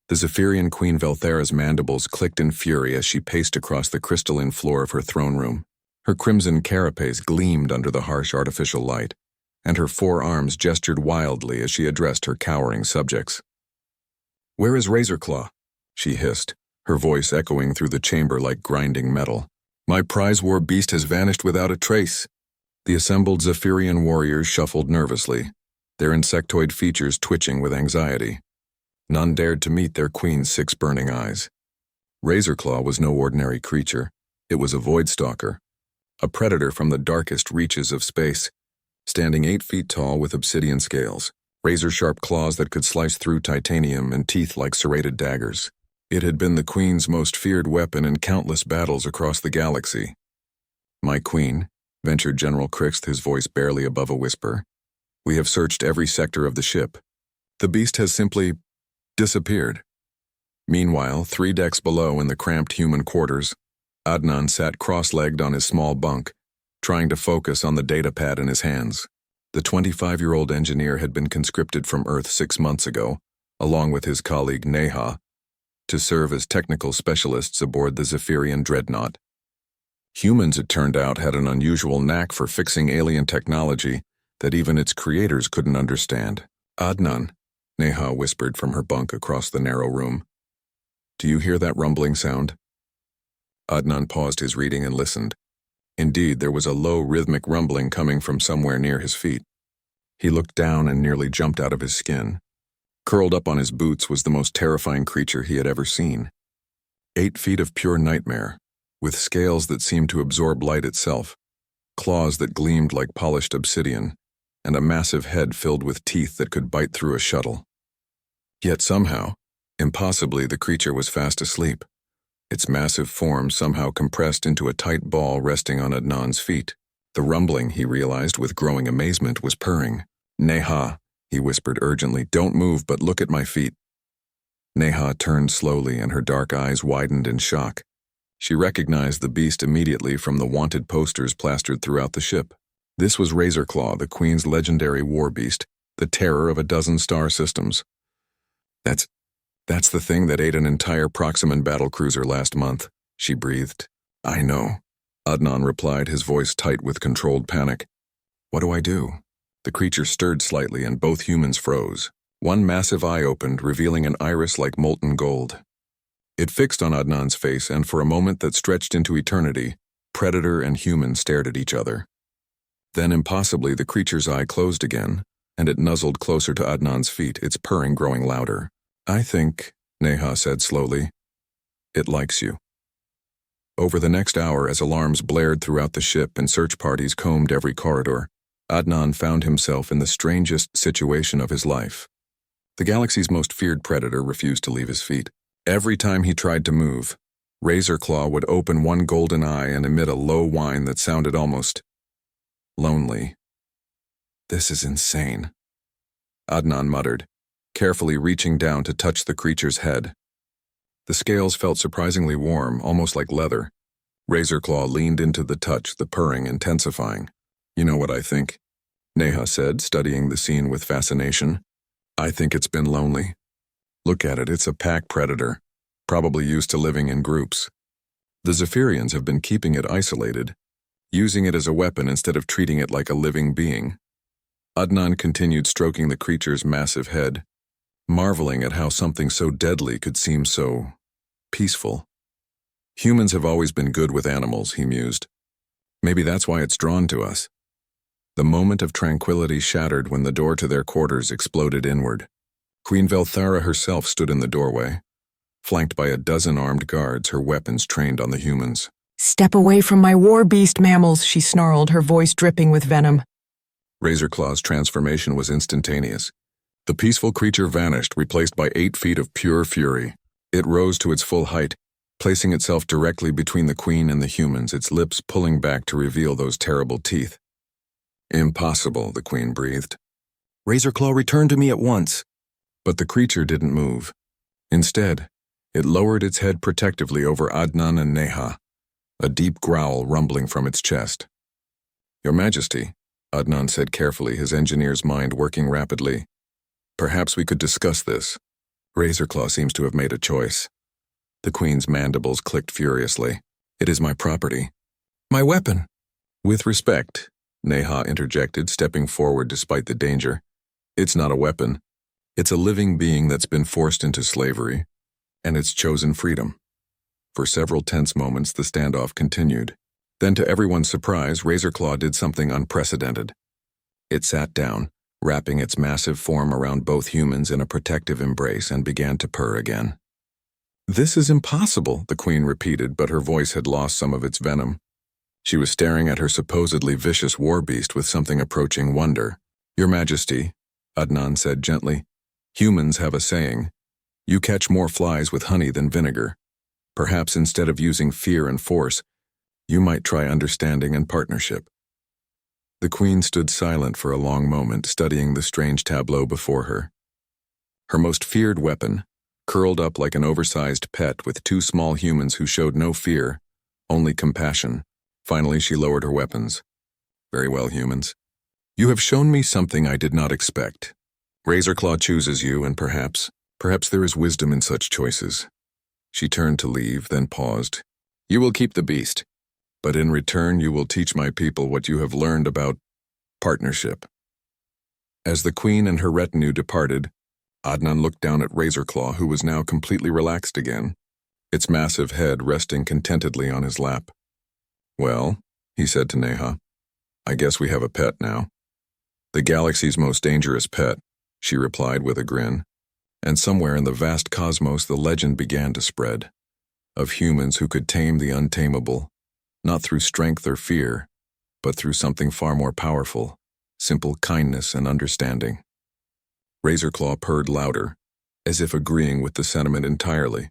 The Zephyrian Queen Velthera's mandibles clicked in fury as she paced across the crystalline floor of her throne room. Her crimson carapace gleamed under the harsh artificial light, and her forearms gestured wildly as she addressed her cowering subjects. "Where is Razorclaw?" she hissed, her voice echoing through the chamber like grinding metal. "My prize warbeast has vanished without a trace." The assembled Zephyrian warriors shuffled nervously, their insectoid features twitching with anxiety. None dared to meet their queen's 6 burning eyes. Razorclaw was no ordinary creature. It was a voidstalker, a predator from the darkest reaches of space, standing 8 feet tall with obsidian scales, razor-sharp claws that could slice through titanium, and teeth like serrated daggers. It had been the queen's most feared weapon in countless battles across the galaxy. "My queen," ventured General Crix, his voice barely above a whisper, "we have searched every sector of the ship. The beast has simply disappeared." Meanwhile, 3 decks below in the cramped human quarters, Adnan sat cross-legged on his small bunk, trying to focus on the datapad in his hands. The 25-year-old engineer had been conscripted from Earth 6 months ago, along with his colleague Neha, to serve as technical specialists aboard the Zephyrian dreadnought. Humans, it turned out, had an unusual knack for fixing alien technology that even its creators couldn't understand. "Adnan," Neha whispered from her bunk across the narrow room. "Do you hear that rumbling sound?" Adnan paused his reading and listened. Indeed, there was a low, rhythmic rumbling coming from somewhere near his feet. He looked down and nearly jumped out of his skin. Curled up on his boots was the most terrifying creature he had ever seen. 8 feet of pure nightmare, with scales that seemed to absorb light itself, claws that gleamed like polished obsidian, and a massive head filled with teeth that could bite through a shuttle. Yet somehow, impossibly, the creature was fast asleep, its massive form somehow compressed into a tight ball resting on Adnan's feet. The rumbling, he realized with growing amazement, was purring. "Neha," he whispered urgently, "don't move, but look at my feet." Neha turned slowly, and her dark eyes widened in shock. She recognized the beast immediately from the wanted posters plastered throughout the ship. This was Razorclaw, the Queen's legendary warbeast, the terror of a dozen star systems. That's the thing that ate an entire Proximan battlecruiser last month," she breathed. "I know," Adnan replied, his voice tight with controlled panic. "What do I do?" The creature stirred slightly, and both humans froze. One massive eye opened, revealing an iris like molten gold. It fixed on Adnan's face, and for a moment that stretched into eternity, predator and human stared at each other. Then, impossibly, the creature's eye closed again, and it nuzzled closer to Adnan's feet, its purring growing louder. "I think," Neha said slowly, "it likes you." Over the next hour, as alarms blared throughout the ship and search parties combed every corridor, Adnan found himself in the strangest situation of his life. The galaxy's most feared predator refused to leave his feet. Every time he tried to move, Razorclaw would open one golden eye and emit a low whine that sounded almost lonely. "This is insane," Adnan muttered, carefully reaching down to touch the creature's head. The scales felt surprisingly warm, almost like leather. Razorclaw leaned into the touch, the purring intensifying. "You know what I think?" Neha said, studying the scene with fascination. "I think it's been lonely. Look at it, it's a pack predator, probably used to living in groups. The Zephyrians have been keeping it isolated, using it as a weapon instead of treating it like a living being." Adnan continued stroking the creature's massive head, marveling at how something so deadly could seem so peaceful. "Humans have always been good with animals," he mused. "Maybe that's why it's drawn to us." The moment of tranquility shattered when the door to their quarters exploded inward. Queen Velthera herself stood in the doorway, flanked by a dozen armed guards, her weapons trained on the humans. "Step away from my warbeast mammals," she snarled, her voice dripping with venom. Razorclaw's transformation was instantaneous. The peaceful creature vanished, replaced by 8 feet of pure fury. It rose to its full height, placing itself directly between the queen and the humans, its lips pulling back to reveal those terrible teeth. "Impossible," the queen breathed. "Razorclaw, return to me at once." But the creature didn't move. Instead, it lowered its head protectively over Adnan and Neha, a deep growl rumbling from its chest. "Your Majesty," Adnan said carefully, his engineer's mind working rapidly, "perhaps we could discuss this." Razorclaw seems to have made a choice. The queen's mandibles clicked furiously. It is my property. My weapon. With respect, Neha interjected, stepping forward despite the danger. It's not a weapon. It's a living being that's been forced into slavery, and it's chosen freedom. For several tense moments, the standoff continued. Then, to everyone's surprise, Razorclaw did something unprecedented. It sat down, wrapping its massive form around both humans in a protective embrace, and began to purr again. This is impossible, the queen repeated, but her voice had lost some of its venom. She was staring at her supposedly vicious warbeast with something approaching wonder. Your Majesty, Adnan said gently, humans have a saying. You catch more flies with honey than vinegar. Perhaps instead of using fear and force, you might try understanding and partnership. The queen stood silent for a long moment, studying the strange tableau before her. Her most feared weapon, curled up like an oversized pet with two small humans who showed no fear, only compassion. Finally, she lowered her weapons. Very well, humans. You have shown me something I did not expect. Razorclaw chooses you, and perhaps there is wisdom in such choices. She turned to leave, then paused. You will keep the beast, but in return you will teach my people what you have learned about partnership. As the queen and her retinue departed, Adnan looked down at Razorclaw, who was now completely relaxed again, its massive head resting contentedly on his lap. Well, he said to Neha, I guess we have a pet now. The galaxy's most dangerous pet, she replied with a grin. And somewhere in the vast cosmos the legend began to spread, of humans who could tame the untamable, not through strength or fear, but through something far more powerful, simple kindness and understanding. Razorclaw purred louder, as if agreeing with the sentiment entirely.